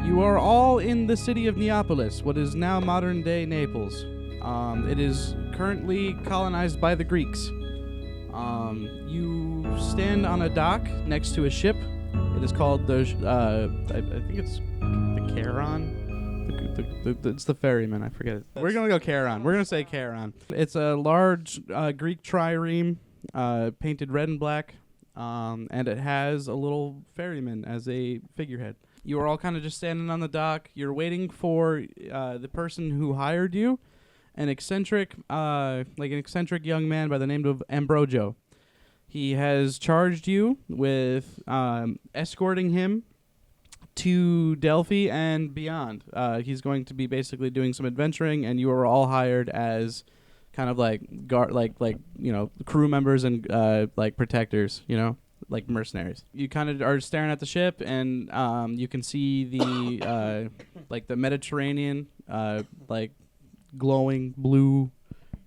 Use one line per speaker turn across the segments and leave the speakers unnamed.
You are all in the city of Neapolis, what is now modern-day Naples. It is currently colonized by the Greeks. You stand on a dock next to a ship. It is called the, I think it's the Charon. It's the ferryman, I forget it. We're going to go Charon. We're going to say Charon. It's a large Greek trireme, painted red and black, and it has a little ferryman as a figurehead. You are all kind of just standing on the dock. You're waiting for the person who hired you, an eccentric young man by the name of Ambrogio. He has charged you with escorting him to Delphi and beyond. He's going to be basically doing some adventuring, and you are all hired as kind of like crew members and like protectors, like mercenaries. You kind of are staring at the ship, and you can see the like the Mediterranean, like glowing blue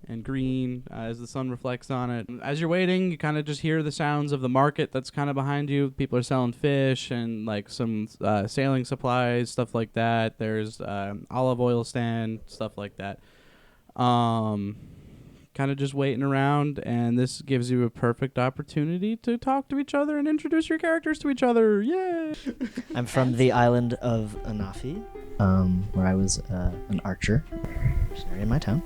and green as the sun reflects on it. As you're waiting, you kind of just hear the sounds of the market that's kind of behind you. People are selling fish and like some sailing supplies, stuff like that. There's olive oil stand, stuff like that. Kind of just waiting around, and this gives you a perfect opportunity to talk to each other and introduce your characters to each other. Yay!
I'm from the island of Anafi, where I was an archer, missionary in my town.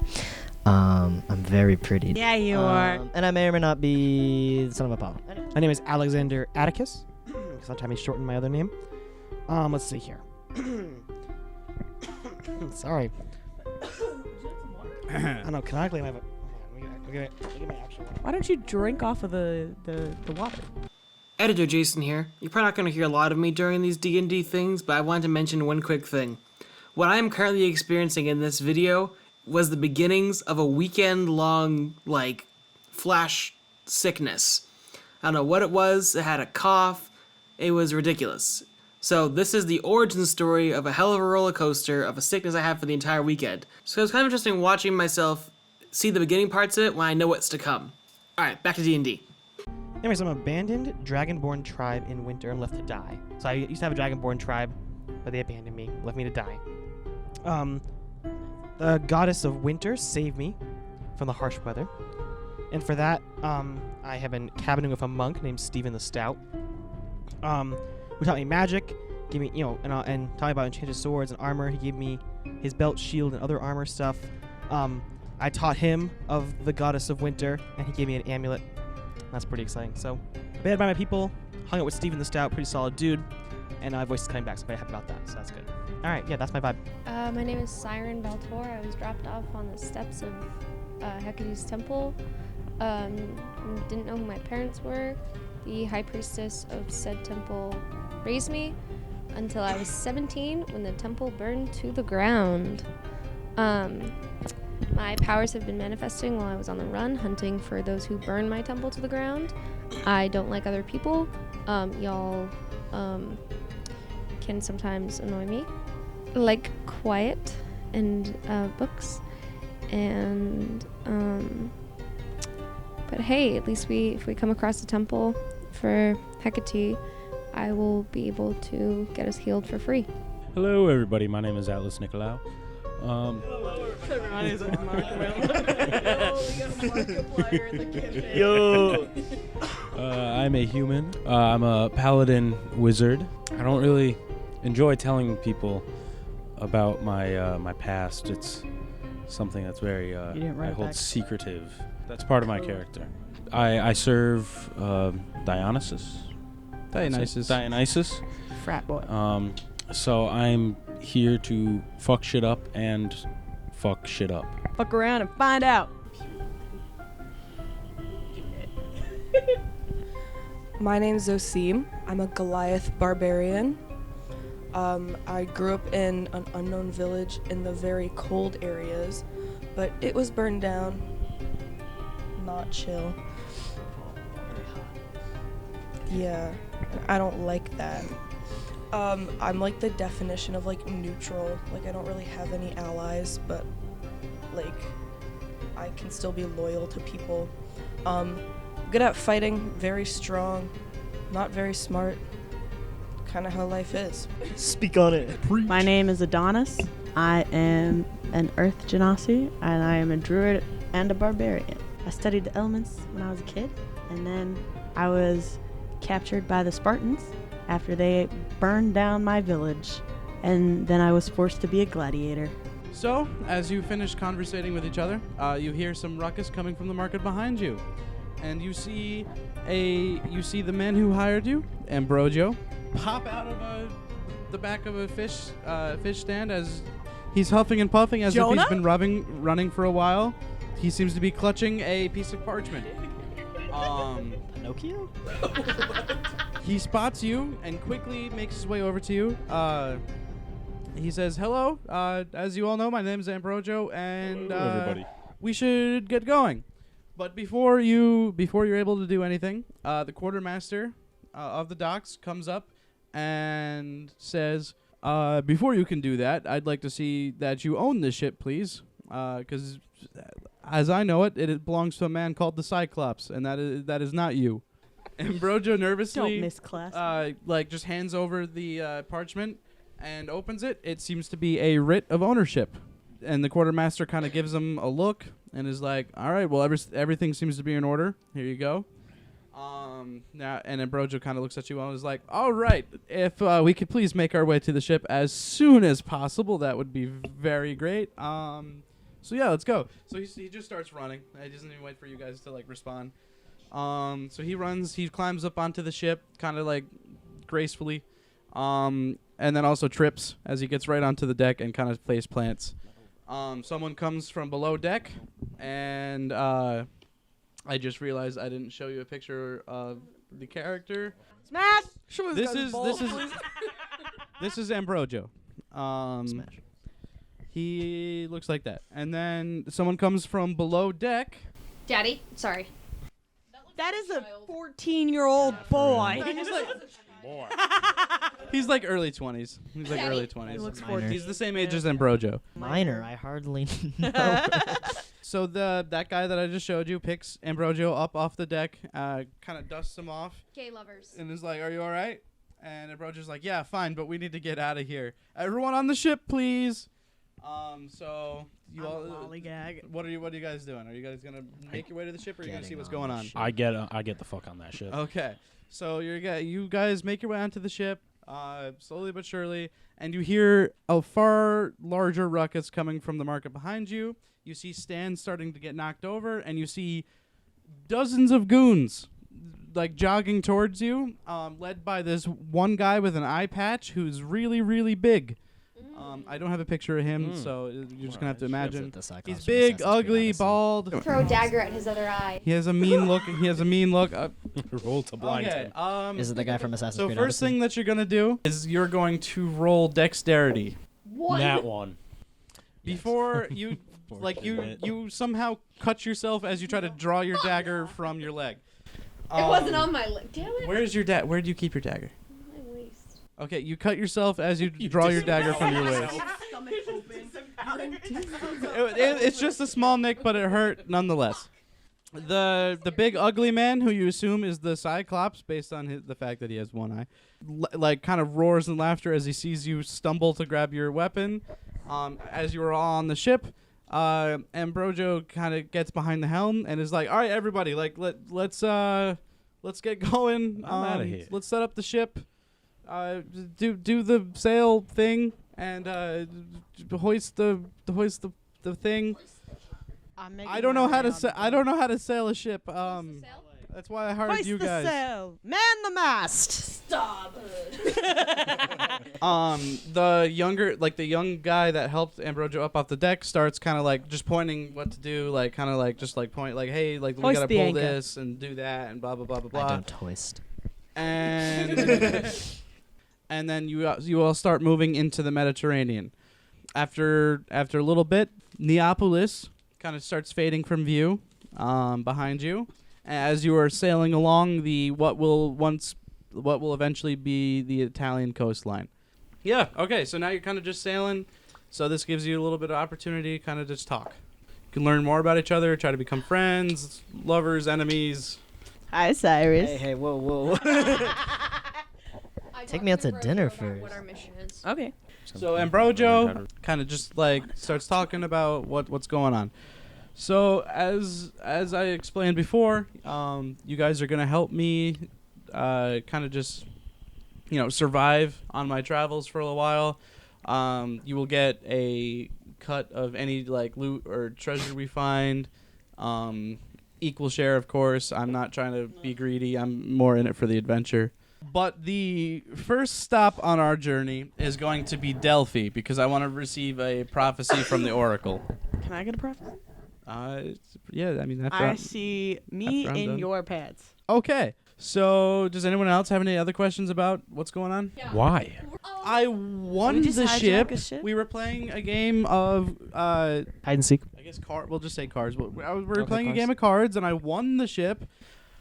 I'm very pretty.
Yeah, you are.
And I may or may not be the son of Apollo.
My name is Alexander Atticus. Sometimes I shorten my other name. Let's see here. Sorry. I know, canonically I have a... Look at my actual one.
Why don't you drink off of the water?
Editor Jason here. You're probably not going to hear a lot of me during these D&D things, but I wanted to mention one quick thing. What I am currently experiencing in this video was the beginnings of a weekend-long, flash sickness. I don't know what it was. It had a cough. It was ridiculous. So this is the origin story of a hell of a roller coaster of a sickness I had for the entire weekend. So it's kind of interesting watching myself see the beginning parts of it when I know what's to come. Alright, back to D&D.
Anyways, I'm an abandoned dragonborn tribe in winter and left to die. So I used to have a dragonborn tribe, but they abandoned me, left me to die. The goddess of winter saved me from the harsh weather. And for that, I have been cabining with a monk named Stephen the Stout, who taught me magic, gave me, and taught me about enchanted swords and armor. He gave me his belt, shield, and other armor stuff. I taught him of the goddess of winter, and he gave me an amulet. That's pretty exciting. So, banned by my people, hung out with Stephen the Stout, pretty solid dude, and my voice is coming back, so I'm very happy about that, so that's good. Alright, yeah, that's my vibe.
My name is Siren Baltor. I was dropped off on the steps of Hecate's temple. Didn't know who my parents were. The high priestess of said temple raised me until I was 17 when the temple burned to the ground. My powers have been manifesting while I was on the run, hunting for those who burn my temple to the ground. I don't like other people. Y'all can sometimes annoy me. Like quiet and books. And but hey, at least if we come across a temple for Hecate, I will be able to get us healed for free.
Hello, everybody. My name is Atlas Nicolau.
Yo!
I'm a human. I'm a paladin wizard. I don't really enjoy telling people about my past. It's something that's very I hold secretive. That's part of my character. I serve Dionysus.
Frat boy.
So I'm here to fuck shit up and fuck shit up.
Fuck around and find out.
My name's Zosim. I'm a Goliath barbarian. I grew up in an unknown village in the very cold areas, but it was burned down. Not chill. Yeah, I don't like that. I'm like the definition of neutral. I don't really have any allies, but I can still be loyal to people. Good at fighting, very strong, not very smart, kind of how life is.
Speak on it.
My name is Adonis. I am an Earth Genasi, and I am a druid and a barbarian. I studied the elements when I was a kid, and then I was captured by the Spartans after they burned down my village, and then I was forced to be a gladiator.
So, as you finish conversating with each other, you hear some ruckus coming from the market behind you, and you see the man who hired you, Ambrogio, pop out of the back of a fish stand as he's huffing and puffing as
Jonah?
if he's been running for a while. He seems to be clutching a piece of parchment.
Pinocchio?
He spots you and quickly makes his way over to you. He says, "Hello. As you all know, my name is Ambrogio, and
Hello, everybody.
we should get going. But before you're able to do anything, the quartermaster of the docks comes up and says, before you can do that, I'd like to see that you own the ship, please, because as I know it, it belongs to a man called the Cyclops, and that is not you." Ambrogio nervously
Don't miss class.
just hands over the parchment and opens it. It seems to be a writ of ownership. And the quartermaster kind of gives him a look and is like, "All right, well, everything seems to be in order. Here you go." Now, and Ambrogio kind of looks at you and is like, "All right, if we could please make our way to the ship as soon as possible, that would be very great. So yeah, let's go." So he just starts running. He doesn't even wait for you guys to respond. So he runs. He climbs up onto the ship, kind of gracefully, and then also trips as he gets right onto the deck and kind of face plants. Someone comes from below deck, and I just realized I didn't show you a picture of the character.
Smash!
This is Ambrogio.
Smash.
He looks like that. And then someone comes from below deck.
Daddy, sorry.
That is a 14-year-old boy.
He's early 20s. He's
Daddy?
early 20s.
He looks
Minor.
He's the same age as Ambrogio.
Minor, I hardly know.
So that guy that I just showed you picks Ambrogio up off the deck, kind of dusts him off,
Gay lovers.
and is like, "Are you all right?" And Ambrogio's like, "Yeah, fine, but we need to get out of here. Everyone on the ship, please." So you all,
Lollygag.
what are you guys doing? Are you guys gonna make your way to the ship, or are you gonna see what's going on?
I get the fuck on that shit.
Okay, so you guys make your way onto the ship, slowly but surely, and you hear a far larger ruckus coming from the market behind you. You see stands starting to get knocked over, and you see dozens of goons jogging towards you, led by this one guy with an eye patch who's really, really big. I don't have a picture of him, so you're just gonna have to imagine. He's big, ugly, bald.
Throw a dagger at his other eye.
He has a mean look.
Roll to blind
Okay.
him.
Is it the guy from Assassin's
So
Creed
first
Odyssey?
thing that you're gonna do is you're going to roll dexterity.
What?
That one.
Before you you somehow cut yourself as you try to draw your dagger from your leg.
It wasn't on my leg. Damn it.
Where's your where do you keep your dagger?
My waist.
Okay, you cut yourself as you draw your dagger from your waist. It's just a small nick, but it hurt nonetheless. The big ugly man, who you assume is the Cyclops based on the fact that he has one eye, kind of roars in laughter as he sees you stumble to grab your weapon. As you are all on the ship, Ambrogio kind of gets behind the helm and is like, "All right, everybody, let's get going.
I'm outta here.
Let's set up the ship. Do the sail thing and hoist the thing." I don't know how to sail a ship. That's why I hired
Hoist
you
the
guys.
sail. Man the mast.
Stop.
The young guy that helped Ambrogio up off the deck starts kind of just pointing what to do, point hey, we
Hoist
gotta
the
pull
anchor.
this and do that and blah blah blah blah blah.
I don't hoist.
And and then you all start moving into the Mediterranean. After a little bit, Neapolis kind of starts fading from view behind you as you are sailing along what will eventually be the Italian coastline. Yeah, okay, so now you're kind of just sailing, so this gives you a little bit of opportunity to kind of just talk. You can learn more about each other, try to become friends, lovers, enemies.
Hi, Cyrus.
Hey, whoa. Take me out to dinner
What
first.
our mission is.
Okay.
So Ambrojo kind of just like starts talking about what's going on. So as I explained before, you guys are gonna help me, kind of just, survive on my travels for a while. You will get a cut of any like loot or treasure we find. Equal share, of course. I'm not trying to be greedy. I'm more in it for the adventure. But the first stop on our journey is going to be Delphi because I want to receive a prophecy from the Oracle.
Can I get a prophecy?
Yeah, I mean,
I see me
after I'm
in
done.
your pads.
Okay. So, does anyone else have any other questions about what's going on?
Why?
I won
We just
the
hijack
ship.
a ship?
We were playing a game of,
Hide and seek.
I guess we'll just say cards. We were
Okay,
playing a
cards.
game of cards, and I won the ship.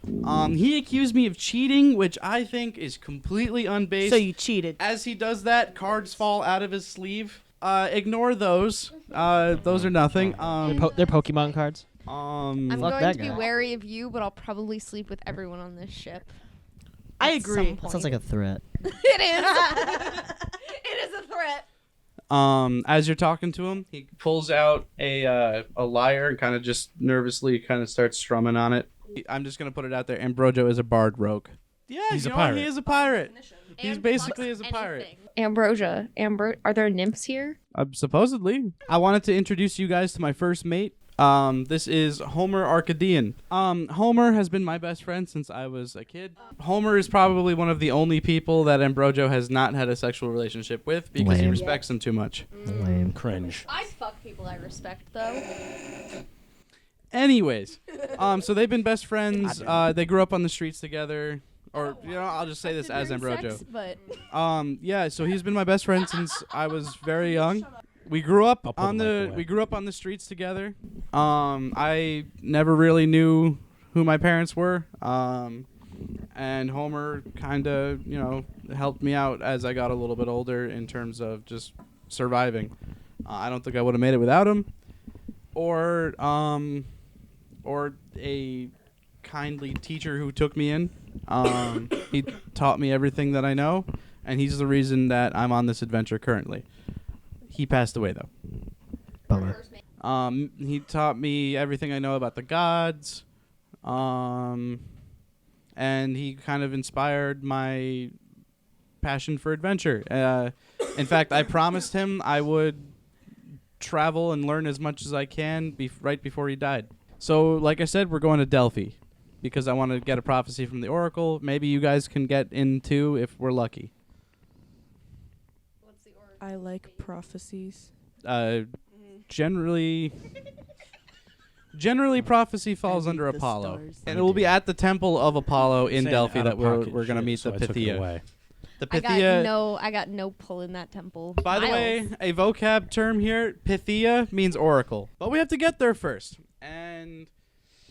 He accused me of cheating, which I think is completely unbased.
So you cheated.
As he does that, cards fall out of his sleeve. Ignore those. Those are nothing.
They're Pokemon cards.
I'm
Fuck
going
that
to be
guy.
wary of you, but I'll probably sleep with everyone on this ship.
I
at
agree.
some
That sounds
point.
like a threat.
It is. It is a threat.
As you're talking to him, he pulls out a lyre and kind of just nervously kind of starts strumming on it. I'm just gonna put it out there. Ambrojo is a bard rogue. Yeah,
He's
you
a
know what?
pirate.
He is a pirate. He's
And
basically
plus
is a pirate.
anything. Ambrosia. Are there nymphs here?
Supposedly. I wanted to introduce you guys to my first mate. This is Homer Arcadian. Homer has been my best friend since I was a kid. Homer is probably one of the only people that Ambrojo has not had a sexual relationship with because he
Lame.
respects him too much.
Lame.
Cringe.
I fuck people I respect, though.
Anyways, so they've been best friends. They grew up on the streets together. Or, I'll just say this as Ambrojo.
But
Yeah, so he's been my best friend since I was very young. We grew up
I'll put
on
the mic
the
away.
we grew up on the streets together. I never really knew who my parents were. And Homer kind of, helped me out as I got a little bit older in terms of just surviving. I don't think I would have made it without him. Or a kindly teacher who took me in. He taught me everything that I know, and he's the reason that I'm on this adventure currently. He passed away though.
Bummer.
He taught me everything I know about the gods, and he kind of inspired my passion for adventure. In fact, I promised him I would travel and learn as much as I can right before he died. So, like I said, we're going to Delphi because I want to get a prophecy from the Oracle. Maybe you guys can get in too if we're lucky.
I like prophecies.
Generally, prophecy falls
I
under
need the
Apollo,
stars.
and it will be at the temple of Apollo in
Saying
Delphi that we're
out-of-pocket
gonna
shit,
meet
so
the
I took it
Pythia.
away.
The
I
Pythia.
got no pull in that temple.
By the way, a vocab term here, Pythia means oracle, but we have to get there first, and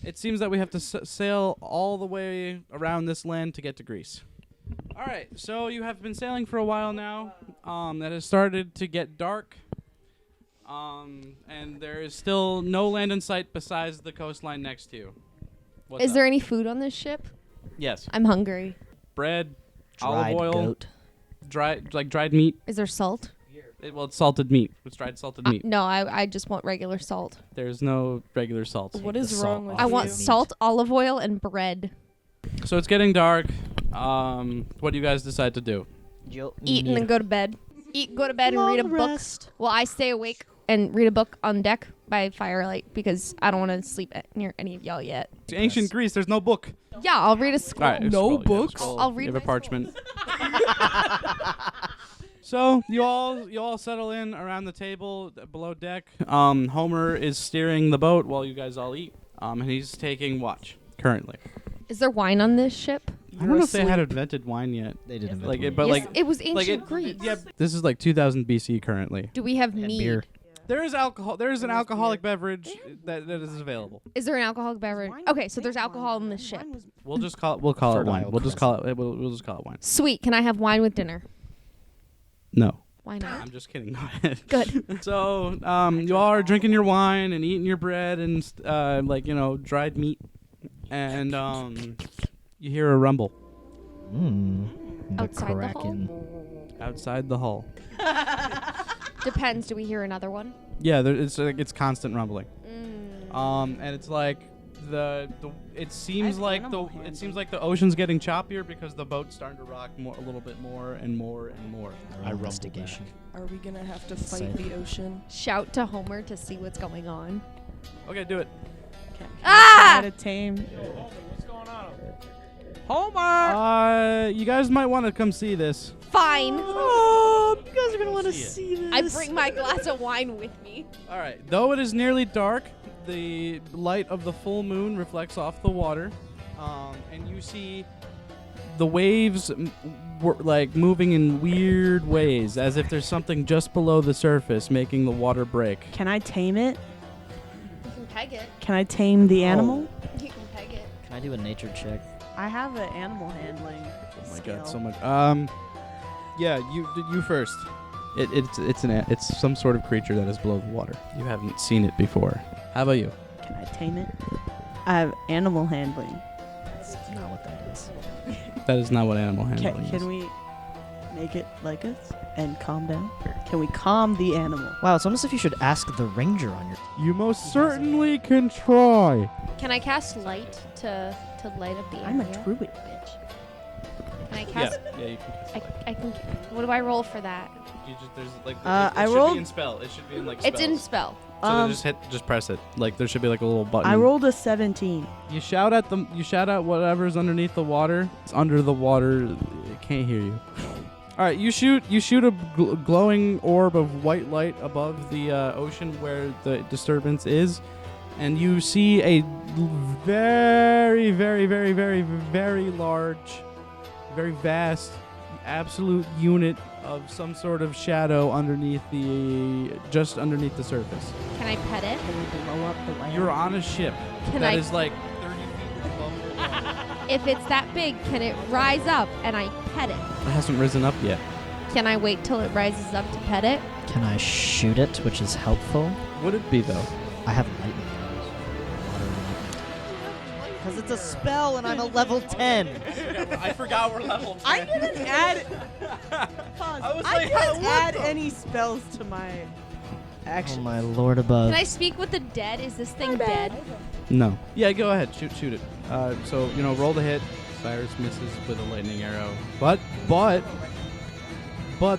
it seems that we have to sail all the way around this land to get to Greece. All right, so you have been sailing for a while now. That has started to get dark. And there is still no land in sight besides the coastline next to you. What's
Is
up?
there any food on this ship?
Yes.
I'm hungry.
Bread,
Dried
olive oil,
goat.
dried meat.
Is there salt?
It's salted meat. It's dried salted meat.
No, I just want regular salt.
There's no regular salt.
What
the
is
salt
wrong with
off
I
you?
want
meat.
salt, olive oil, and bread.
So it's getting dark. What do you guys decide to do?
Eat and then go to bed. Eat, go to bed, and read a book. Well, I stay awake and read a book on deck by firelight because I don't want to sleep near any of y'all yet.
It's ancient Greece. There's no book.
Yeah, I'll read a scroll.
All right,
No
scroll, yeah,
books?
scroll.
I'll read
You have a
my
parchment. So you all settle in around the table below deck. Homer is steering the boat while you guys all eat. And he's taking watch currently.
Is there wine on this ship?
I don't know if they had invented wine yet.
They didn't.
Like it,
but
but
Yes,
like
it was
like
ancient
it,
Greece.
yeah. This is like 2000 BC currently.
Do we have
and
mead?
beer.
There is alcohol. There is an alcoholic beverage that is available.
Is there an alcoholic beverage? Okay, so there's alcohol on this ship.
We'll call it wine.
Fertile
We'll just call it. We'll just call it wine.
Sweet. Can I have wine with dinner?
No,
Why not?
I'm just kidding. Go ahead.
Good.
So, you all are drinking your wine and eating your bread and dried meat, and you hear a rumble.
The
Outside the hull?
Kraken.
Outside the hull.
Depends. Do we hear another one?
Yeah, it's constant rumbling.
Mm.
And it's like it seems
have
like
animal
it seems like the ocean's getting choppier because the boat's starting to rock a little bit more and more and more.
I investigation.
Are we gonna have to fight
Side.
the ocean?
Shout to Homer to see what's going on.
Okay, do it.
Ah!
Try to tame.
What's going on?
Homer.
You guys might want to come see this.
Fine.
Oh, you guys are gonna want to see this.
I bring my glass of wine with me.
All right. Though it is nearly dark, the light of the full moon reflects off the water, and you see the waves like moving in weird ways, as if there's something just below the surface making the water break.
Can I tame it?
You can peg it.
Can I tame the animal?
You can peg it.
Can I do a nature check?
I have an animal handling.
Oh my
skill.
god, so much. Yeah, you first. It's some sort of creature that is below the water. You haven't seen it before. How about you?
Can I tame it? I have animal handling.
That's not what that is.
That is not what animal handling is.
Can we make it like us and calm down? Can we calm the animal?
Wow, it's almost as if you should ask the ranger on your.
You most certainly can try.
Can I cast light to light up the
I'm
area?
a druid, bitch.
Can I cast?
Yeah, you can cast light.
I can. What do I roll for that?
You just there's like
I
should
rolled-
be in spell. It should be in like
It's in
spells.
spell.
So just press it. Like there should be like a little button.
I rolled a 17.
You shout at them. You shout out whatever's underneath the water. It's under the water. It can't hear you. All right, you shoot a glowing orb of white light above the ocean where the disturbance is, and you see a very, very, very, very, very large, very vast, absolute unit of some sort of shadow just underneath the surface.
Can I pet it?
Can we blow up the land?
You're on a ship
Can
that
I?
is like 30 feet above the water.
If it's that big, can it rise up and I pet it?
It hasn't risen up yet.
Can I wait till it rises up to pet it?
Can I shoot it, which is helpful?
Would it be though?
I have lightning arrows. Because it's a spell and I'm a level 10.
I forgot we're level 10.
I didn't add. Pause.
I was
I
like, how
didn't
would
add
though?
any spells to my
Oh
action.
my lord above.
Can I speak with the dead? Is this thing dead?
No. Yeah, go ahead. Shoot it. So, roll the hit. Cyrus misses with a lightning arrow. But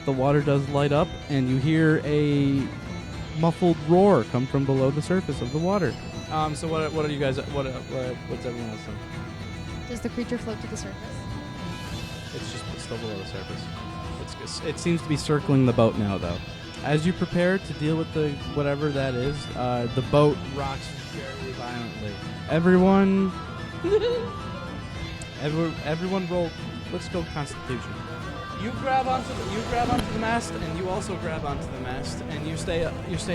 the water does light up, and you hear a muffled roar come from below the surface of the water. So what are you guys? What's everyone else doing?
Does the creature float to the surface?
It's still below the surface. It seems to be circling the boat now, though. As you prepare to deal with the whatever that is, the boat rocks very violently. Everyone roll. Let's go Constitution. You grab onto the mast, and you also grab onto the mast, and you stay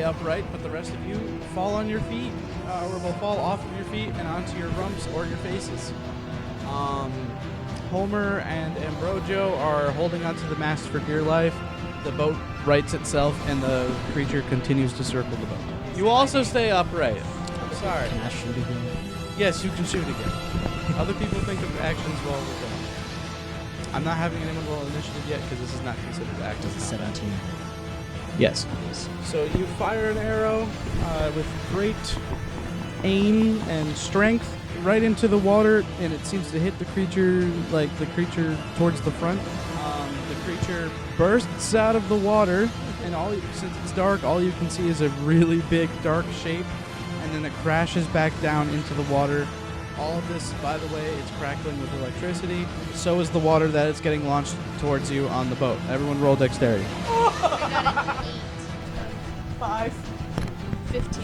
upright. But the rest of you fall on your feet, or will fall off of your feet and onto your rumps or your faces. Homer and Ambrogio are holding onto the mast for dear life. The boat rights itself, and the creature continues to circle the boat. You also stay upright. I'm sorry.
Can I shoot again?
Yes, you can shoot again. Other people think of actions while we're going. I'm not having anyone roll initiative yet because this is not considered active.
Does it 17?
Yes. So you fire an arrow with great aim and strength right into the water, and it seems to hit the creature towards the front. The creature bursts out of the water, and since it's dark, all you can see is a really big dark shape, and then it crashes back down into the water. All of this, by the way, is crackling with electricity. So is the water that it's getting launched towards you on the boat. Everyone roll dexterity.
I got 15.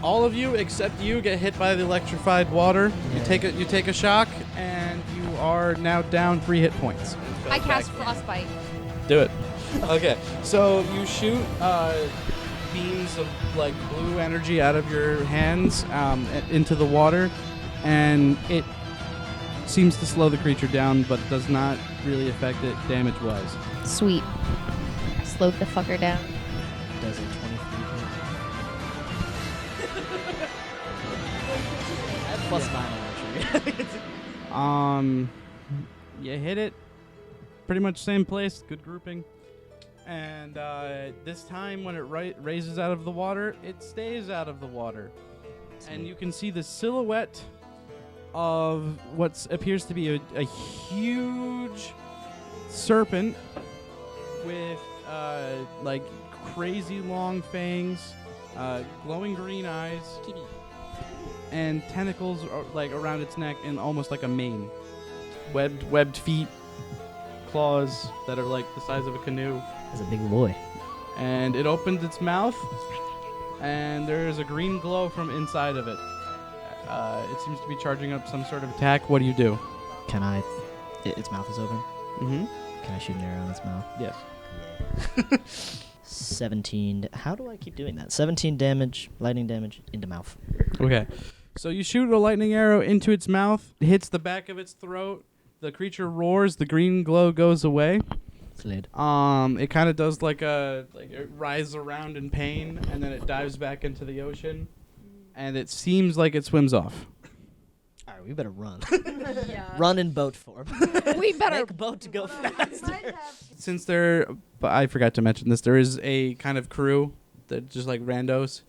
All of you except you get hit by the electrified water.
Yeah.
You take a shock, and you are now down 3 hit points.
I cast frostbite.
Do it. Okay, so you shoot beams of blue energy out of your hands into the water, and it seems to slow the creature down, but does not really affect it damage-wise.
Sweet. Slowed the fucker down.
Does it 23 hit? Plus 9 on the tree.
You hit it pretty much same place, good grouping. And this time when it raises out of the water, it stays out of the water. And you can see the silhouette of what appears to be a huge serpent with like crazy long fangs, glowing green eyes, and tentacles like around its neck and almost like a mane. Webbed feet, claws that are like the size of a canoe.
It's a big boy.
And it opens its mouth, and there is a green glow from inside of it. It seems to be charging up some sort of attack. What do you do?
Can I? Its mouth is open.
Mm-hmm.
Can I shoot an arrow in its mouth?
Yes.
17. How do I keep doing that? 17 damage, lightning damage into mouth.
Okay. So you shoot a lightning arrow into its mouth, it hits the back of its throat. The creature roars. The green glow goes away.
Slid.
It kind of does like it writhes around in pain, and then it dives back into the ocean, and it seems like it swims off.
All right, we better run.
Yeah.
Run in boat form.
We better.
Make boat to go faster.
Since but I forgot to mention this, there is a kind of crew that just like randos.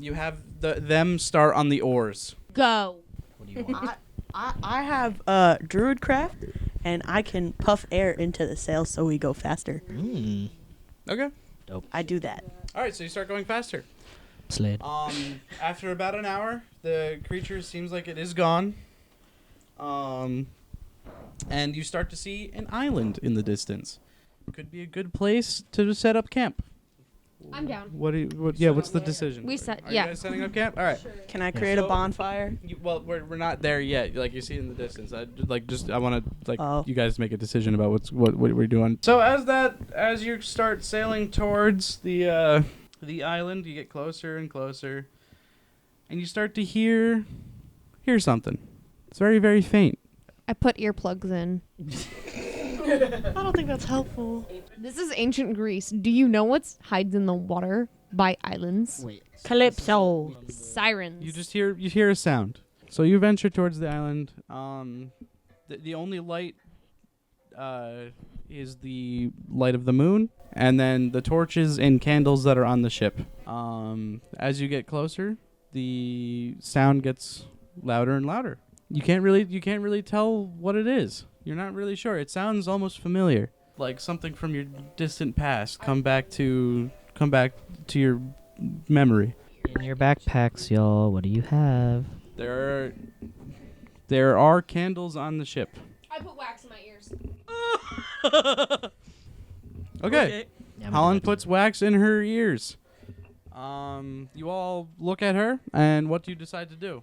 You have them start on the oars.
Go.
What do you want?
I have Druidcraft, and I can puff air into the sails so we go faster.
Okay.
Dope.
I do that.
All right, so you start going faster.
Slid.
After about an hour, the creature seems like it is gone. And you start to see an island in the distance. Could be a good place to set up camp.
I'm down.
What's the decision?
We set.
Are
Yeah.
you guys setting up camp? All right.
Can I create a bonfire?
Well, we're not there yet. Like you see in the distance. I want to
Oh.
you guys make a decision about what we're doing. So as you start sailing towards the island, you get closer and closer, and you start to hear something. It's very, very faint.
I put earplugs in.
I don't think that's helpful.
This is ancient Greece. Do you know what hides in the water by islands?
Wait.
Calypso.
Sirens.
You hear a sound. So you venture towards the island. The only light is the light of the moon, and then the torches and candles that are on the ship. As you get closer, the sound gets louder and louder. You can't really tell what it is. You're not really sure. It sounds almost familiar, like something from your distant past come back to your memory.
In your backpacks, y'all, what do you have?
There are candles on the ship.
I put wax in my ears.
Okay.
Yeah,
Hollen puts wax in her ears. You all look at her, and what do you decide to do?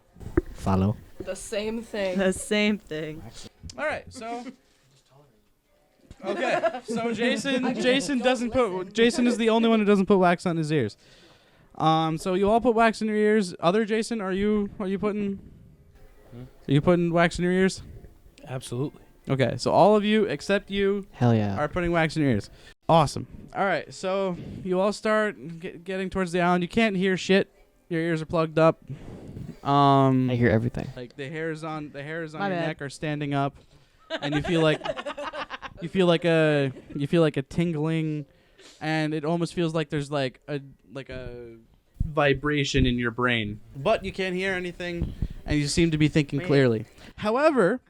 Follow.
The same thing.
The same thing.
All right, so. Okay, so Jason is the only one who doesn't put wax on his ears. So you all put wax in your ears. Other Jason, are you putting wax in your ears?
Absolutely.
Okay, so all of you except you
Hell yeah.
are putting wax in your ears. Awesome. All right, so you all start getting towards the island. You can't hear shit. Your ears are plugged up.
I hear everything.
Like the hairs on
My
your
bad.
neck are standing up, and you feel like a tingling, and it almost feels like there's like a vibration in your brain, but you can't hear anything, and you seem to be thinking clearly. However,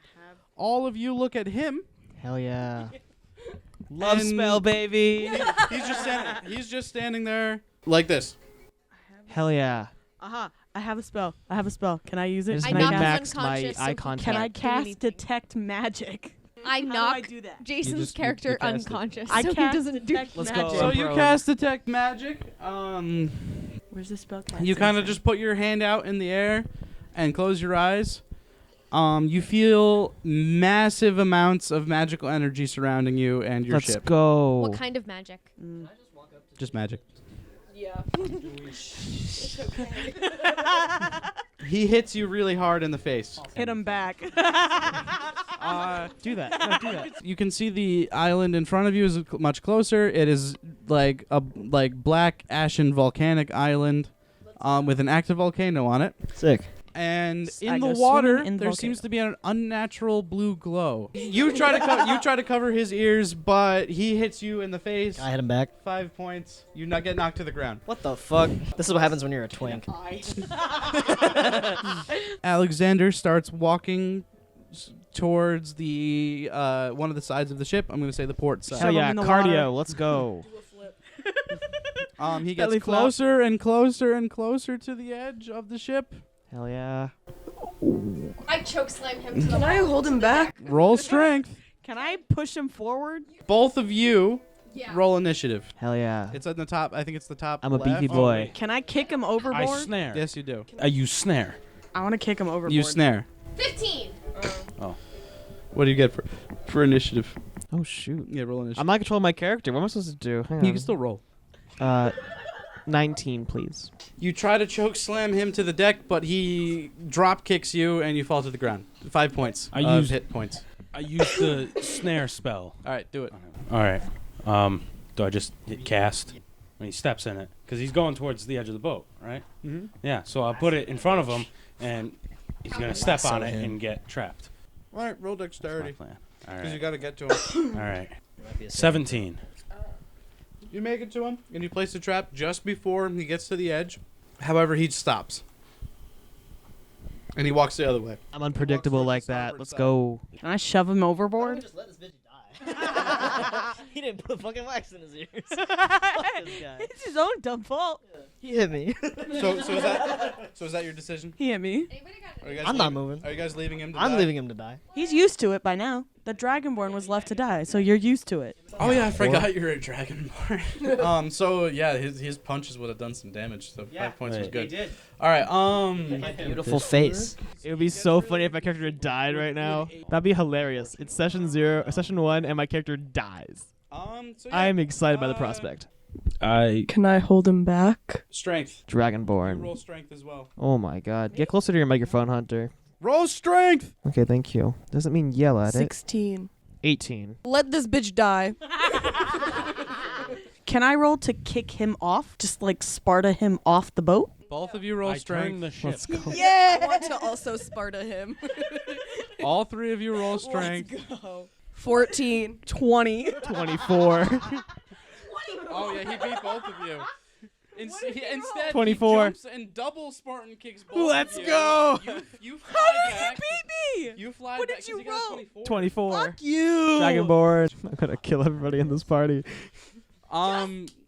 all of you look at him.
Hell yeah.
Love
spell, baby.
He's just standing there like this.
Hell yeah.
Aha! I have a spell. Can I use it?
I
Can
knocked
cast-
max my
unconscious, so
eye
he
contact.
Can I
can't do
cast
anything.
detect magic?
I
How do I
knock
do that?
Jason's
just- you
character
cast it.
unconscious,
I
so he
cast
doesn't do.
detect
Let's
magic.
go.
So you
Bro.
cast detect magic.
Where's the spell cast?
You kind of just put your hand out in the air and close your eyes. You feel massive amounts of magical energy surrounding you and your
Let's
ship.
go.
What kind of magic?
Just magic.
Yeah.
He hits you really hard in the face.
Hit him back.
Do that. No, do that.
You can see the island in front of you is much closer. It is like a black ashen volcanic island with an active volcano on it.
Sick.
And
I
in
go
the
swimming
water,
in the
there
volcano.
seems to be an unnatural blue glow. You try to cover his ears, but he hits you in the face.
I hit him back.
5 points. You get knocked to the ground.
What the fuck? This is what happens when you're a twink.
Alexander starts walking towards the one of the sides of the ship. I'm going to say the port side.
So
Shove 'em
yeah,
in the
cardio.
water.
Let's go.
He
Belly
gets
flop.
closer and closer and closer to the edge of the ship.
Hell yeah.
I chokeslam him to the
Can I hold him back?
Roll strength.
Can I push him forward?
Both of you
Yeah.
roll initiative.
Hell yeah.
It's at the top. I think it's the top.
I'm a
left.
beefy boy.
Can I kick him
I
overboard?
snare.
Yes, you do.
I use snare.
I want to kick him overboard.
You snare.
15.
What do you get for initiative?
Oh shoot.
Yeah, roll initiative.
I'm not controlling my character. What am I supposed to do? Hang
You
on.
can still roll.
19, please.
You try to choke slam him to the deck, but he drop kicks you and you fall to the ground. 5 points.
I
of
used-
hit points.
I use the snare spell.
All right, do it.
All right. Do I just hit cast when he steps in it? Because he's going towards the edge of the boat, right?
Mm-hmm.
Yeah. So I'll put it in front of him, and he's gonna step on it
him.
and get trapped.
All right, roll
That's my
dexterity
plan. All
because you
right.
got to get to him.
All right. 17.
You make it to him, and you place the trap just before he gets to the edge. However, he stops. And he walks the other way.
I'm unpredictable like that. Let's go.
Can I shove him overboard?
Just let this bitch die. He didn't put fucking wax in his ears. Fuck this guy.
It's his own dumb fault.
He hit me.
So is that your decision?
He hit me.
Anybody got
Are you guys
I'm not
leaving-
moving.
Are you guys leaving him to
I'm
die?
leaving him to die.
He's used to it by now. The Dragonborn was left to die, so you're used to it.
Oh yeah, I forgot you're a dragonborn. So yeah, his punches would have done some damage. So 5 points was
Right.
good. Did. All right.
Beautiful face.
It would be so funny if my character died right now. That'd be hilarious. It's session 1, and my character dies.
So yeah,
I am excited by the prospect.
Can I hold him back?
strength. You
Dragonborn.
roll strength as well.
Oh my god. Get closer to your microphone, Hunter.
Roll strength.
Okay, thank you. Doesn't mean yell at it.
16.
18.
Let this bitch die.
Can I roll to kick him off? Just like Sparta him off the boat?
Both of you roll
I
strength.
turn the ship.
Let's go.
Yeah! I want to also Sparta him.
All three of you roll strength.
14. 20.
24.
Oh yeah, he beat both of you. Instead,
24.
he jumps and double Spartan kicks both
Let's
of you.
go.
You fly back.
Beat me!
You fly
What
back.
did you
'cause he got a
roll?
24.
24.
You!
Dragonborn. I'm gonna kill everybody in this party.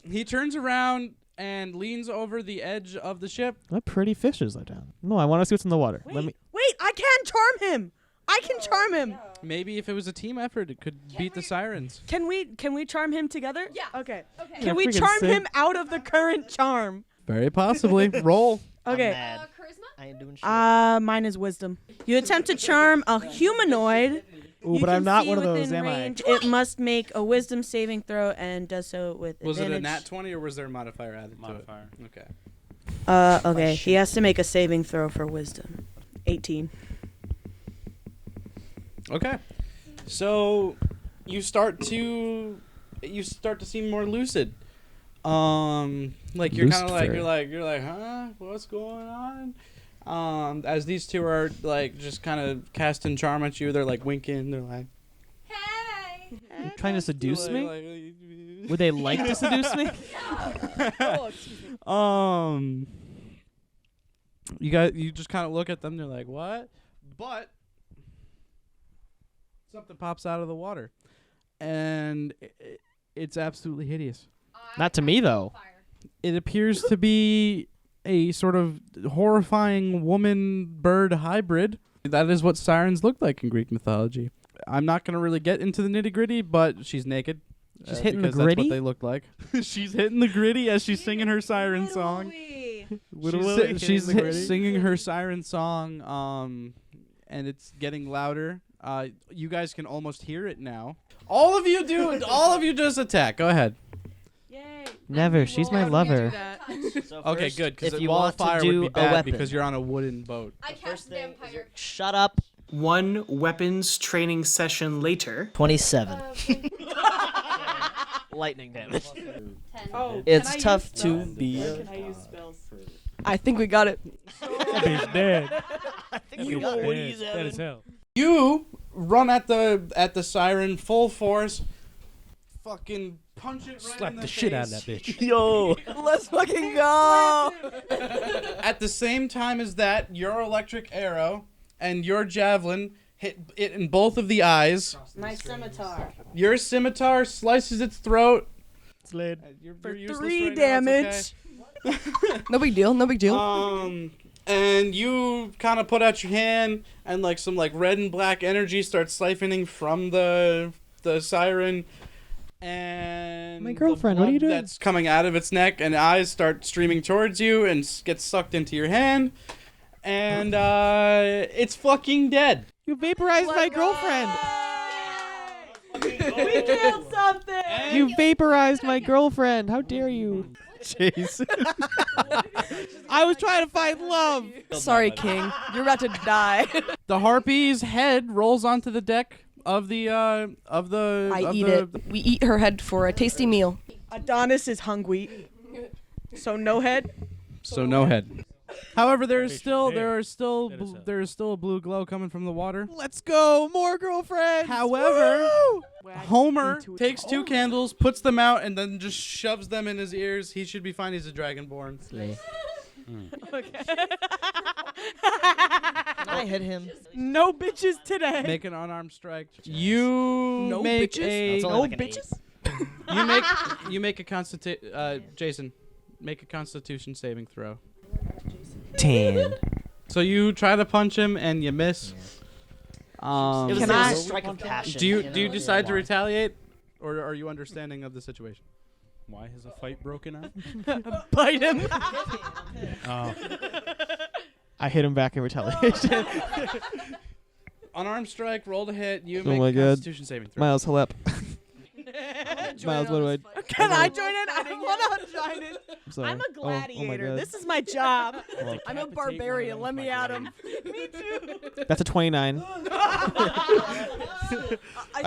He turns around and leans over the edge of the ship.
What pretty fishes are down? No, I want to see what's in the water.
Wait,
Let me.
wait, I can charm him! I can charm him!
Maybe if it was a team effort, it could beat the sirens.
Can we charm him together?
Yeah.
Okay.
Okay.
Can we
freaking
charm
sick.
him out of the current charm?
Very possibly. Roll.
Okay.
Mad.
Charisma?
I ain't doing shit.
Mine is wisdom. You attempt to charm a humanoid.
Ooh,
You
but I'm
can
not
see
one of those,
within
am
range. It must make a wisdom saving throw and does so with
Was it
advantage.
a nat 20 or was there a modifier added
Modifier.
to it? Okay.
Okay. He has to make a saving throw for wisdom. 18.
Okay. So you start to seem more lucid. Like you're kind of like you're like, huh? What's going on? As these two are like just kind of casting charm at you, they're like winking. They're like,
Hey!
You trying to seduce me?
like-
Would they like to seduce me?
You just kind of look at them. They're like, what? But something pops out of the water, and it's absolutely hideous.
Not to me though.
It appears to be a sort of horrifying woman-bird hybrid. That is what sirens look like in Greek mythology. I'm not going to really get into the nitty-gritty, but she's naked.
She's hitting the
because that's
gritty?
what they look like. She's hitting the gritty as she's singing her siren song. She's singing her siren song, and it's getting louder. You guys can almost hear it now. All of you just attack. Go ahead.
Yay.
Never. She's my lover.
So
Okay,
first,
good. Because
if
a
you
wall
want
of fire
to do
would be
a
bad
weapon,
because you're on a wooden boat.
I
first
cast
thing is
vampire.
shut up.
1 weapons training session later.
27
10.
lightning damage.
Oh,
It's tough to be.
Can I use spells?
I think we got it.
That bitch dead.
You know what he's
Dead as hell.
You run at the siren full force. Fucking punch it right
Slap
in
the
face.
shit out of that bitch.
Yo.
Let's fucking go.
At the same time as that, your electric arrow and your javelin hit it in both of the eyes.
My scimitar.
Your scimitar slices its throat.
Slid.
You're useless
3
right now,
damage.
it's
No big deal. No big deal.
okay. And you kind of put out your hand, and like some like red and black energy starts siphoning from the siren. And
My girlfriend, what are you
the blood
doing?
That's coming out of its neck, and eyes start streaming towards you, and gets sucked into your hand. And it's fucking dead.
You vaporized my girlfriend.
We killed something.
You vaporized my girlfriend. How dare you?
Jeez.
I was trying to find love.
Sorry, King. You're about to die.
The harpy's head rolls onto the deck of the
I eat it. We eat her head for a tasty meal.
Adonis is hungry. So no head.
So no head. However, there is still
Dead as hell.
a blue glow coming from the water.
Let's go. More girlfriends.
However,
Woo!
Homer
Into it.
takes 2 candles, puts them out, and then just shoves them in his ears. He should be fine. He's a dragonborn.
Slay.
Okay.
I hit him.
No bitches today.
Make an unarmed strike. You
No
make
bitches?
a
That's only like an 8.
you make a Jason, make a Constitution saving throw.
10.
So you try to punch him and you miss.
It was
Can
a
I-
strike of passion.
Do you
know?
decide to
Why?
retaliate, or are you understanding of the situation?
Why has a fight broken out?
Bite him.
Oh.
I hit him back in retaliation.
Unarmed strike, roll to hit. You
Oh
make
my
a
God.
Constitution saving throw.
Miles, help up. Miles, what do I?
Can I join in? I don't want to join in.
I'm sorry.
I'm a
Oh, oh my
gladiator.
God.
This is my job.
Well,
I'm a barbarian. Let me at him.
Me too.
that's a 29. I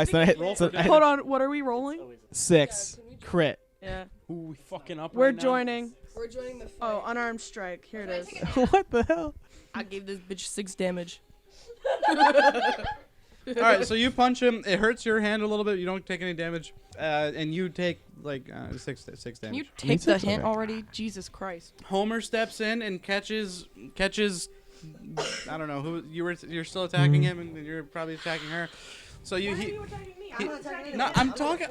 said I hit. So I hit
Hold on. What are we rolling?
6. Crit.
Yeah.
Ooh, we fucking up
We're
right now.
joining.
We're joining the fight.
Oh, unarmed strike. Here it is.
What the hell?
I gave this bitch 6 damage.
All right, so you punch him. It hurts your hand a little bit. You don't take any damage, and you take like 6 damage.
Can you take the
six?
hint
Okay.
already? Jesus Christ.
Homer steps in and catches. I don't know who you were. You're still attacking him, and you're probably attacking her. So you. No, I'm talking.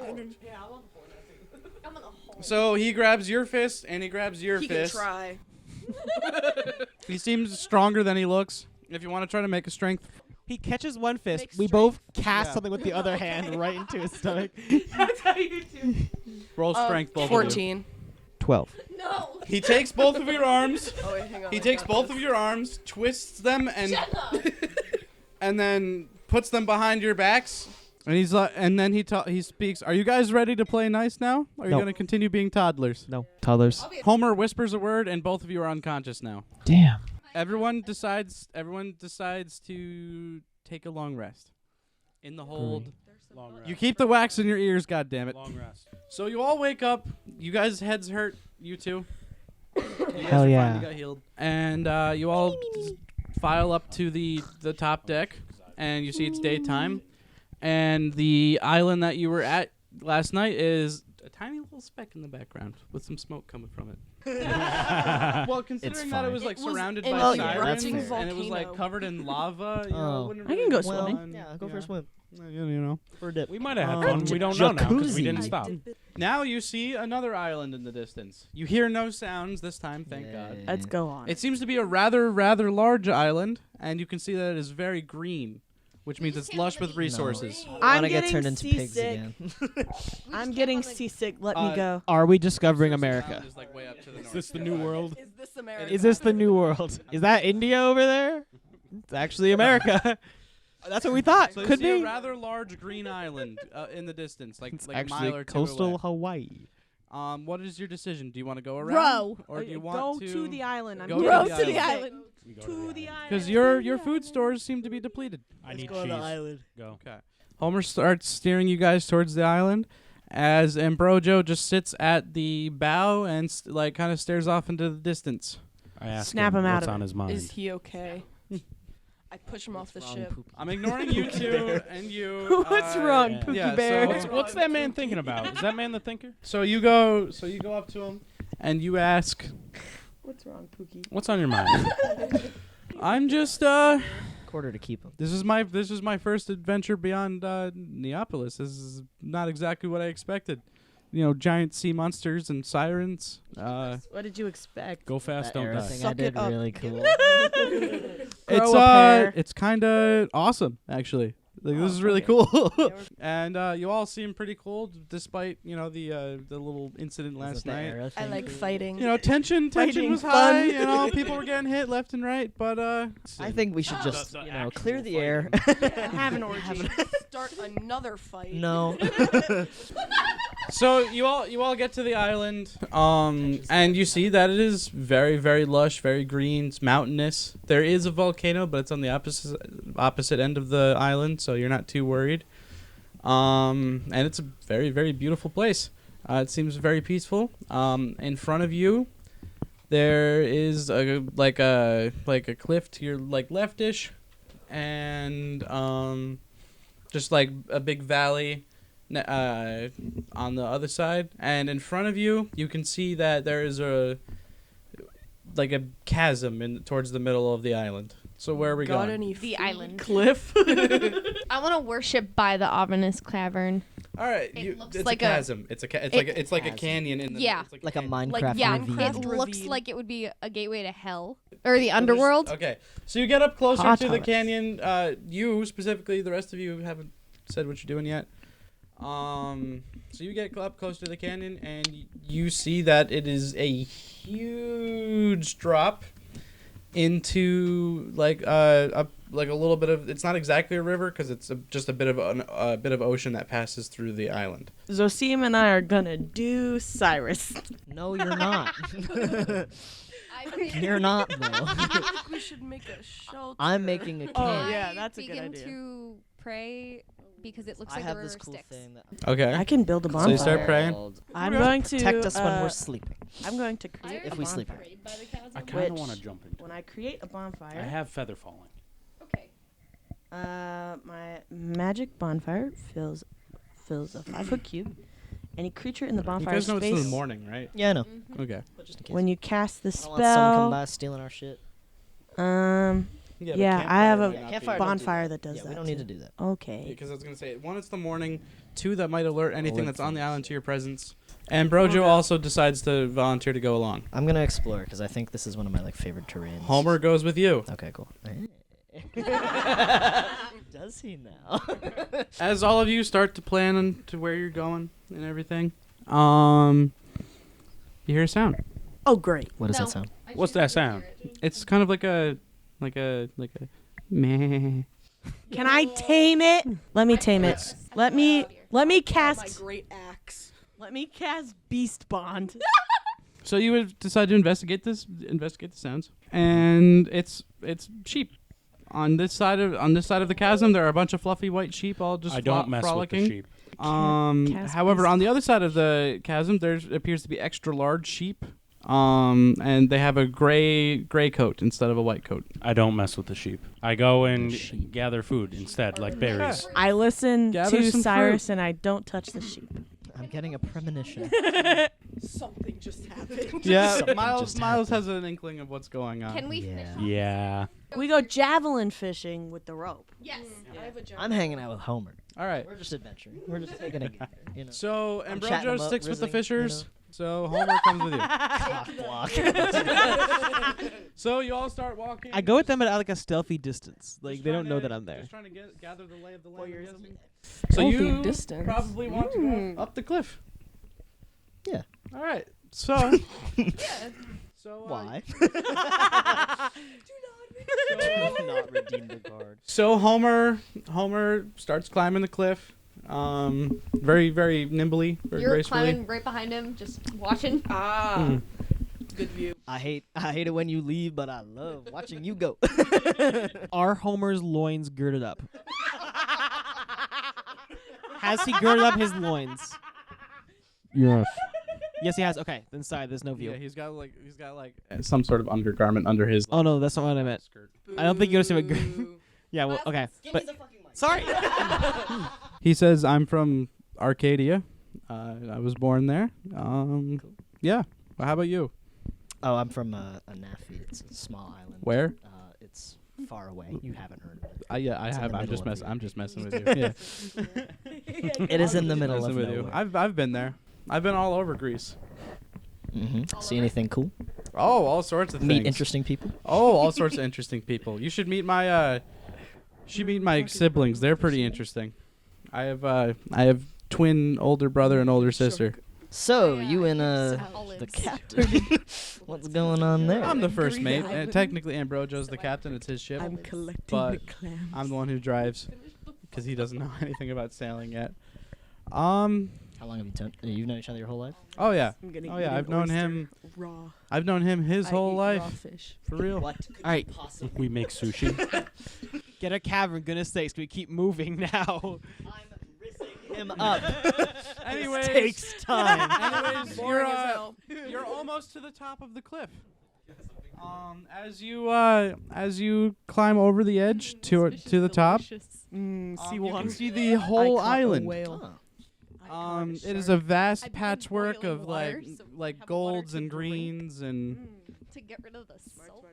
So he grabs your fist, and he grabs your
He can
fist.
try.
He seems stronger than he looks. If you want to try to make a strength,
He catches one fist.
Make
We
strength.
both cast
Yeah.
something with the other hand right into his stomach.
roll strength. Both of you.
14.
12.
No.
He takes both of your arms.
Oh, wait, hang on.
He
I
takes
got
both
this.
of your arms, twists them, and
Jenna.
and then puts them behind your backs. And he's like, and then he speaks. Are you guys ready to play nice now? Or are you
No.
gonna continue being toddlers?
No. Toddlers.
Homer whispers a word, and both of you are unconscious now.
Damn.
Everyone decides to take a long rest in the hold.
Long rest.
You keep the wax in your ears, goddammit.
Long rest.
So you all wake up. You guys' heads hurt. You two. You guys
Hell
are
yeah.
finally got healed. And you all file up to the top deck, and you see it's daytime. And the island that you were at last night is a tiny little speck in the background with some smoke coming from it. Well, considering that it
fine.
was like
It was
surrounded
an
by
erupting
sirens and it was like
volcano.
covered in lava, you know,
Oh.
it wouldn't
I can
really
go
be
swimming.
fun.
Yeah, go for a swim.
You know.
For a dip.
We might have had
Um,
fun. We don't know now because we
jacuzzi.
didn't stop.
Now you see another island in the distance. You hear no sounds this time, thank God.
Yay.
Let's go on.
It seems to be a rather large island, and you can see that it is very green, which means it's lush with resources.
I
I'm
wanna get
getting
turned into pigs
seasick.
again.
I'm getting seasick. Let me go.
Are we discovering
This
America?
island is, like, way up to the
Is
north.
this the new world?
Is this America?
Is this the new world? Is that India over there? It's actually America. That's what we thought.
So you
Could
see
be.
a rather large green island in the distance, like
It's
like a
actually
mile or two
coastal
away.
Hawaii.
What is your decision? Do you want to go around,
Row.
or do you
Go
want
to the island. I'm
go
getting
to the
seasick.
island?
We go
To the island.
Because your food stores seem to be depleted.
I need
go to the
cheese.
island.
Go.
Okay. Homer starts steering you guys towards the island, as Ambrojo just sits at the bow and kind of stares off into the distance.
I ask
Snap him out
what's
of
on
it.
his mind.
Is he okay? I push him off the ship.
I'm ignoring you two and you.
What's wrong,
yeah.
Pookie
Yeah,
Bear?
so-
What's that man thinking about? Is that man the thinker?
So you go up to him and you ask,
What's wrong, Pookie?
What's on your mind?
I'm just
Quarter to keep him.
This is my first adventure beyond Neapolis. This is not exactly what I expected. You know, giant sea monsters and sirens.
What did you expect?
Go fast,
That
don't
arrow
die.
thing I
Suck
did
it up.
really cool.
It's kind of awesome actually. Like, this is really
okay.
cool. And you all seem pretty cool despite, you know, the little incident
Was it
last
the
night.
arrow
I
thing?
like fighting.
You know, tension
Fighting
was
fun.
high. You know, people were getting hit left and right. But
I think we should just,
the
clear
actual
the air.
Have an orgy.
Start another fight.
No.
so you all get to the island, and you see that it is very, very lush, very green. It's mountainous. There is a volcano, but it's on the opposite end of the island, so you're not too worried. And it's a very, very beautiful place. It seems very peaceful. In front of you, there is a cliff to your leftish, and just like a big valley on the other side. And in front of you, you can see that there is a chasm towards the middle of the island. So where are we
Got
going?
any
The
food?
island.
Cliff.
I want to worship by the ominous cavern.
All right,
It looks
it's
like
a
a-
chasm. It's like a
Chasm.
canyon in the
Yeah.
it's
Like a
canyon.
Minecraft
Yeah,
ravine.
it looks
Ravine.
like it would be a gateway to hell or the
So
underworld.
Okay, so you get up closer
Hot
to the
Thomas.
canyon. You specifically, the rest of you haven't said what you're doing yet. So you get up close to the canyon, and you see that it is a huge drop into a little bit of. It's not exactly a river because it's just a bit of ocean that passes through the island.
Zosim and I are gonna do Cyrus.
No, you're not.
I
You're not, though.
I think we should make a shelter.
I'm making a camp.
Oh, yeah, that's a good
begin
idea.
to pray because it looks
I
like
have
the
this
river
cool
Styx.
thing that
Okay.
I can build a
So
bonfire.
you start praying?
I'm going to
protect us when
uh,
we're sleeping.
I'm going to create
If
a
we sleep.
bonfire.
I kind of
Which-
want to jump into it.
When I create a bonfire,
I have feather falling.
Okay.
my magic bonfire fills a 5-foot cube. Any creature in the
You
bonfire
guys know it's in
space,
the morning, right?
Yeah, I know.
Okay.
But just in case.
when you cast the
I don't want someone come
spell,
by stealing our shit.
Yeah, I have a
Campfire don't do
bonfire that does
Yeah,
that.
we don't need to
too.
do that.
Okay.
Because I was gonna say, one, it's the morning. Two, that might alert anything that's on the
things.
island to your presence. And Brojo also decides to volunteer to go along.
I'm gonna explore because I think this is one of my favorite terrains.
Homer goes with you.
Okay, cool. Does he now?
As all of you start to plan to where you're going and everything, you hear a sound.
Oh, great.
What does
No.
that sound?
What's that sound?
It's kind of like a meh.
Can I tame it? Let me tame it. Let me
My
cast.
great axe.
Let me cast Beast Bond.
So you would decide to investigate the sounds, and it's sheep. On this side of the chasm, there are a bunch of fluffy white sheep, all just
I don't mess
frolicking.
with the sheep.
Cast
However,
beast.
on the other side of the chasm, there appears to be extra large sheep. And they have a gray coat instead of a white coat.
I don't mess with the sheep. I go and
Sheep.
gather food instead, like berries.
I listen
Gather
to
some
Cyrus and I don't touch the sheep.
I'm getting a premonition.
Something just happened.
Yeah,
Something
Myles
just
has
happened.
an inkling of what's going on.
Can we
Yeah.
finish?
Yeah.
We go javelin fishing with the rope.
Yes.
I have a giant
I'm hanging out with Homer.
All right.
We're just adventuring. We're just taking a gander, you know.
So
I'm chatting
Ambrojo
them up,
sticks with the
rizzing, you
fishers. So Homer comes with you.
Cock block.
So you all start walking.
I go with them at like a stealthy distance. Like
Just
they don't
trying
know
to-
that I'm there.
Just trying to gather the lay of the land.
you're
I'm guessing.
guessing.
So
Stealthy
you
distance.
probably want to go up the cliff.
Yeah.
All right. So. So
Why?
So,
Not redeem the card.
so Homer starts climbing the cliff. Very, very nimbly, very
You're
gracefully.
climbing right behind him, just watching.
Ah. Good view.
I hate it when you leave, but I love watching you go.
Are Homer's loins girded up? Has he girded up his loins?
Yes.
Yes, he has. Okay, then sorry, there's no view.
Yeah, he's got like some sort of undergarment under his.
Oh no, that's not what I meant.
Skirt.
I don't think you understand what. Yeah, well, okay, but sorry.
He says, "I'm from Arcadia. I was born there. Yeah. Well, how about you?
Oh, I'm from Anafi. It's a small island.
Where?
It's far away. You haven't heard of it.
Yeah, I
It's in
have.
the
I'm just
middle of
I'm just messing with you. Yeah.
It is in the middle
Messing
of
with you.
nowhere.
I've been there. I've been all over Greece.
See anything cool?
Oh, all sorts of
Meet
things.
interesting people?
Oh, all sorts of interesting people. You should meet my siblings. They're pretty interesting. I have twin older brother and older sister.
So, you and the captain. What's going on there?
I'm the first mate. Technically, Ambrojo's the captain. It's his ship.
I'm collecting
But
the clams.
I'm the one who drives because he doesn't know anything about sailing yet.
How long have you've known each other your whole life?
Oh yeah.
I'm gonna
Oh
eat
yeah.
an
I've known
oyster
him.
raw.
I've known him his
I
whole
eat
life.
raw fish.
For real.
What?
All right,
We make sushi.
get a cavern. Goodness sakes, we keep moving now.
I'm rizzing him up.
Anyways,
Takes time.
anyways, you're almost to the top of the cliff. As you climb over the edge to the top,
See
you
water.
can see the whole island.
Huh.
It is a vast
I've been
patchwork
boiling
of
water, so we
like
have
golds
water
and
to drink.
greens and
To get rid of the salt.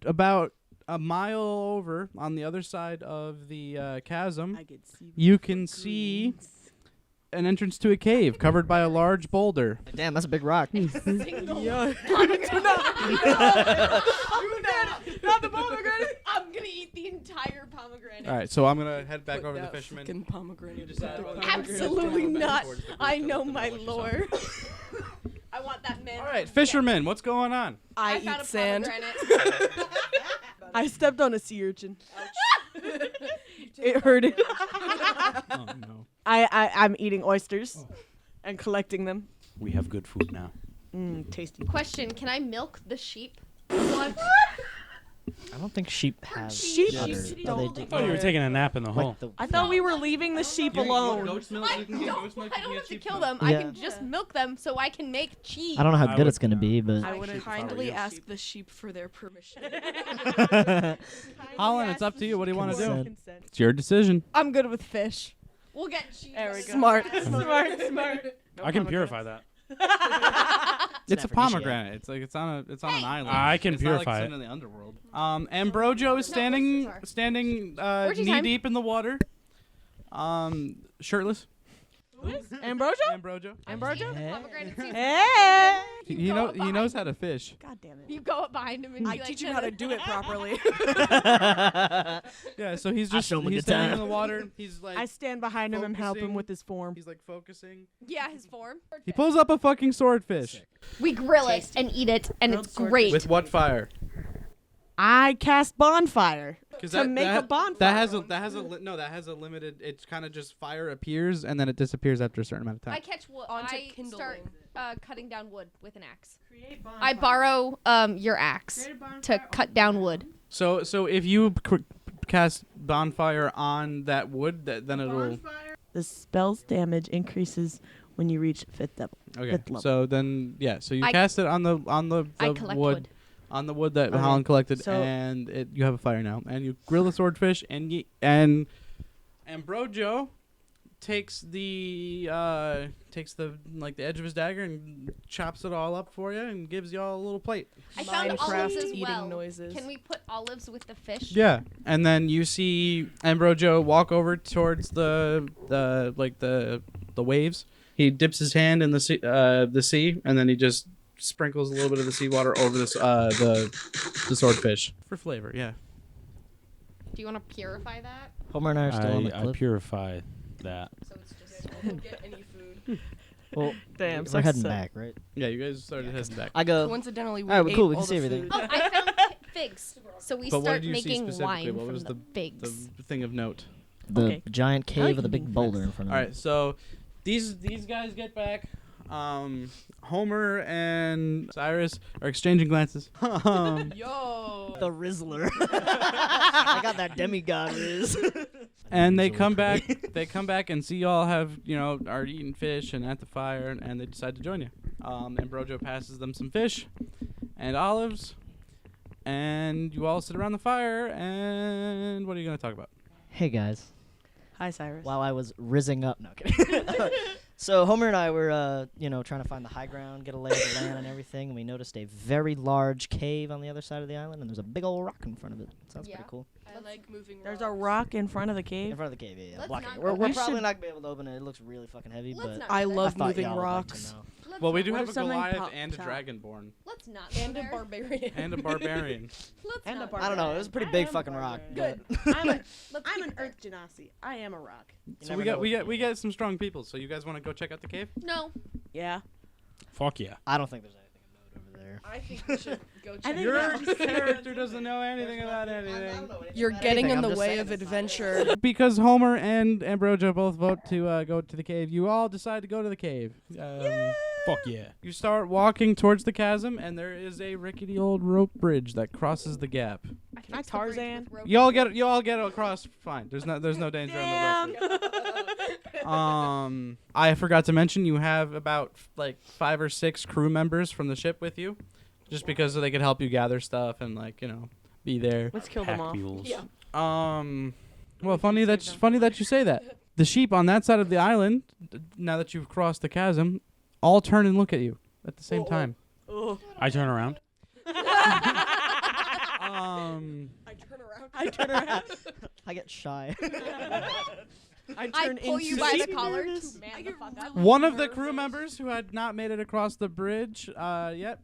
about a mile over on the other side of the chasm,
I get seaweed
you
for
can see
greens.
an entrance to a cave covered by a large boulder.
Damn, that's a big rock.
Not the pomegranate. I'm gonna eat the entire pomegranate.
All right, so I'm gonna head back
Put
over to the
that
fisherman.
fucking pomegranate.
decide
Put the
whether-
pomegranate
Absolutely
down.
not.
Towards the cliff
I
to
know
look at
my
the
lore. I want that man.
All right, fisherman, what's going on?
I
found
eat
a
sand.
pomegranate.
I stepped on a sea urchin. It hurted.
Oh no.
I'm eating oysters and collecting them.
We have good food now.
Tasty.
Question: can I milk the sheep?
What?
I don't think sheep have
Sheep
udder.
don't-
Oh, they do.
Oh, you were taking a nap in the hole.
Like the
I thought we were leaving the sheep alone.
Goat's milk,
I
you can get
don't,
goat's milk,
I
you
don't
can
have
get
to
sheep's
kill
milk.
them.
Yeah.
I can just milk them so I can make cheese.
I don't know how
I
good
would-
it's gonna be, but
I would
Sheep,
kindly
how are you?
ask the sheep for their permission.
Hollen, it's up to you. What do you want to do?
Consent.
It's your decision.
I'm good with fish.
We'll get cheese.
There we go.
Smart.
Smart.
I can purify that.
It's a
aphrodisiac.
pomegranate. It's like it's on an island.
I can
It's not like
purify
it's
it.
in the underworld. Ambrojo is standing
Orgy
knee
time.
deep in the water. Shirtless.
Ambrosia?
Ambrojo.
Ambrosia?
Pomegranate seeds.
Hey!
He knows how to fish.
God damn it.
You go up behind him and
I
be like,
teach him how to do it properly.
Yeah, so he's
I'll
just
show him a
he's
good
standing
time.
in the water. He's like
I stand behind him and help him
focusing.
with his form.
he's like focusing.
Yeah, his form.
He pulls up a fucking swordfish.
We grill it and eat it, and
Grilled
it's
swordfish.
great.
With what fire?
I cast bonfire
'Cause
to make a bonfire.
That has a limited. It's kind of just fire appears and then it disappears after a certain amount of
I
time.
catch wood.
Onto
I
kindling.
start cutting down wood with an axe. I borrow your axe to cut down wood.
So if you cast bonfire on that wood, then it'll.
The spell's damage increases when you reach fifth level.
Okay.
Fifth level.
So then so you
I-
cast it on the
I collect
wood.
wood.
On the wood that
Okay,
Holland collected,
so-
and you have a fire now, and you grill the swordfish, and Ambrojo takes the like the edge of his dagger and chops it all up for you, and gives you all a little plate.
I found olives as
eating
well.
noises.
Can we put olives with the fish?
Yeah, and then you see Ambrojo walk over towards the waves. He dips his hand in the sea, and then he just sprinkles a little bit of the seawater over this the swordfish for flavor. Yeah.
Do you want to purify that?
Homer and I are still on the
I
cliff.
purify that.
So it's just.
Don't get any food.
Well,
Damn,
we're heading back, right?
Yeah, you guys started heading back.
I go.
Coincidentally, we
Alright, well,
ate
cool, we
all
can see
the
everything.
food.
Oh, I found figs. So we
But what
start
did you see
making
specifically?
wine
What
from
was
the figs.
The thing of note.
The
Okay.
giant
I
cave
like
with a big
eating
boulder
figs.
in front
All
of it.
right, so these guys get back. Homer and Cyrus are exchanging glances.
Yo.
The Rizzler. I got that demigod Riz.
And they
Usually
come back.
pretty.
They come back and see y'all have are eating fish and at the fire, and they decide to join you. And Brojo passes them some fish and olives, and you all sit around the fire. And what are you gonna talk about?
Hey guys.
Hi, Cyrus.
While I was rizzing up, no kidding. So Homer and I were, trying to find the high ground, get a lay of the land and everything, and we noticed a very large cave on the other side of the island, and there's a big old rock in front of it. Sounds pretty cool.
I like moving
There's a rock in front of the
In
cave.
front of the cave, yeah.
Let's
Blocking
not
it.
go
We're
there.
probably not gonna be able to open it. It looks really fucking heavy,
Let's
but
not
I
go
love
thought
moving
y'all would like to
rocks.
know.
Let's
Well, we
not
do
What
have
if
a
something
Goliath
popped
and a
out?
Dragonborn
Let's not go
And a
there.
barbarian.
and a barbarian.
Let's
And a
not
bar-
I don't know. It was a pretty big fucking rock.
Good.
but-
I'm an
Let's
I'm
keep
an
it there.
Earth Genasi. I am a rock.
You
So
never
we
know
got we
what
get we get some strong people. So you guys want to go check out the cave?
No.
Yeah.
Fuck yeah.
I don't think there's anything of note over there.
I think we should go
I
check
think
it
Your
out.
character doesn't know anything about anything.
You're getting in the way of adventure.
Because Homer and Ambrosia both vote to go to the cave, you all decide to go to the cave.
Fuck yeah.
You start walking towards the chasm, and there is a rickety old rope bridge that crosses the gap.
Can I Tarzan?
You all get across fine. There's no danger on the rope bridge. I forgot to mention you have about like 5 or 6 crew members from the ship with you, just because they could help you gather stuff and be there.
Let's kill them
Pack
off.
mules.
Well, funny that you say that. The sheep on that side of the island, now that you've crossed the chasm, all turn and look at you at the same time.
I turn around.
I turn around.
I get shy.
I
I
turn
pull you
into
by the
sea
collar
bears.
to man the fuck up.
One of the crew members who had not made it across the bridge yet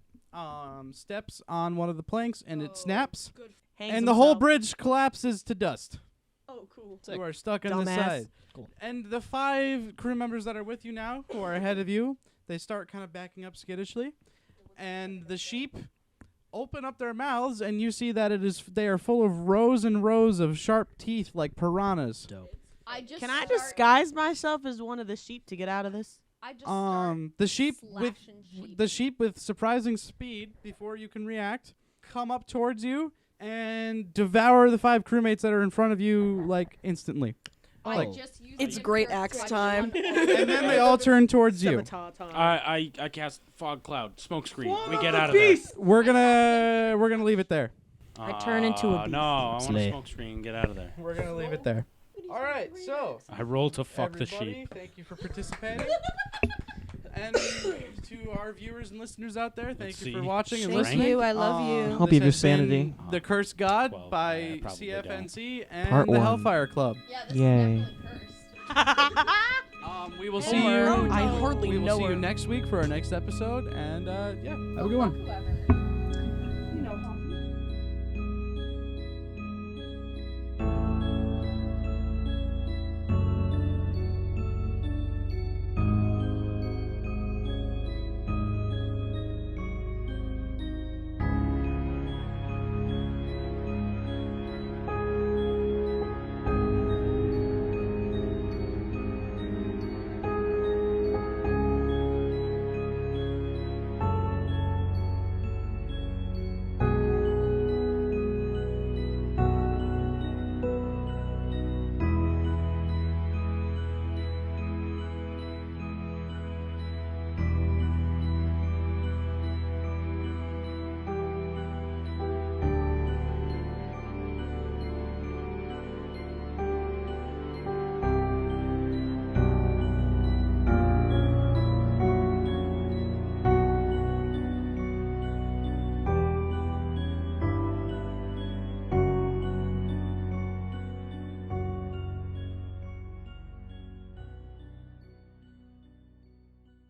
steps on one of the planks, and it snaps,
Hangs
and the whole
himself.
bridge collapses to dust.
Oh, cool.
You are stuck on the
Dumbass.
side.
Cool.
And the 5 crew members that are with you now, who are ahead of you, they start kind of backing up skittishly, and the sheep open up their mouths, and you see that they are full of rows and rows of sharp teeth like piranhas.
Dope.
Can I disguise myself as one of the sheep to get out of this?
I just start
The sheep with
slashing sheep.
surprising speed, before you can react, come up towards you and devour the 5 crewmates that are in front of you instantly.
I
Like-
just used
It's
it
great
for
axe
twice
time.
one.
And then they all turn towards you.
Scimitar time.
I cast fog cloud, smoke screen. We get out of there.
We're gonna leave it there.
I turn into a beast.
No, I want
Slay.
to smoke screen and get out of there.
We're gonna leave it there. All right, so
I roll to fuck the
everybody,
sheep.
thank you for participating. And to our viewers and listeners out there, thank
Let's
you for
see.
watching and
Thank
listening.
you,
I love you.
This
Hope you have your
has been
sanity.
The Cursed God
12.
by
Yeah, I probably
CFNC and
Part
the
one.
Hellfire Club.
Yeah, this
Yay.
is definitely cursed.
We will see you.
Homer.
I hardly
We will
know
see
her.
you next week for our next episode. And yeah, have a good one.
Whoever.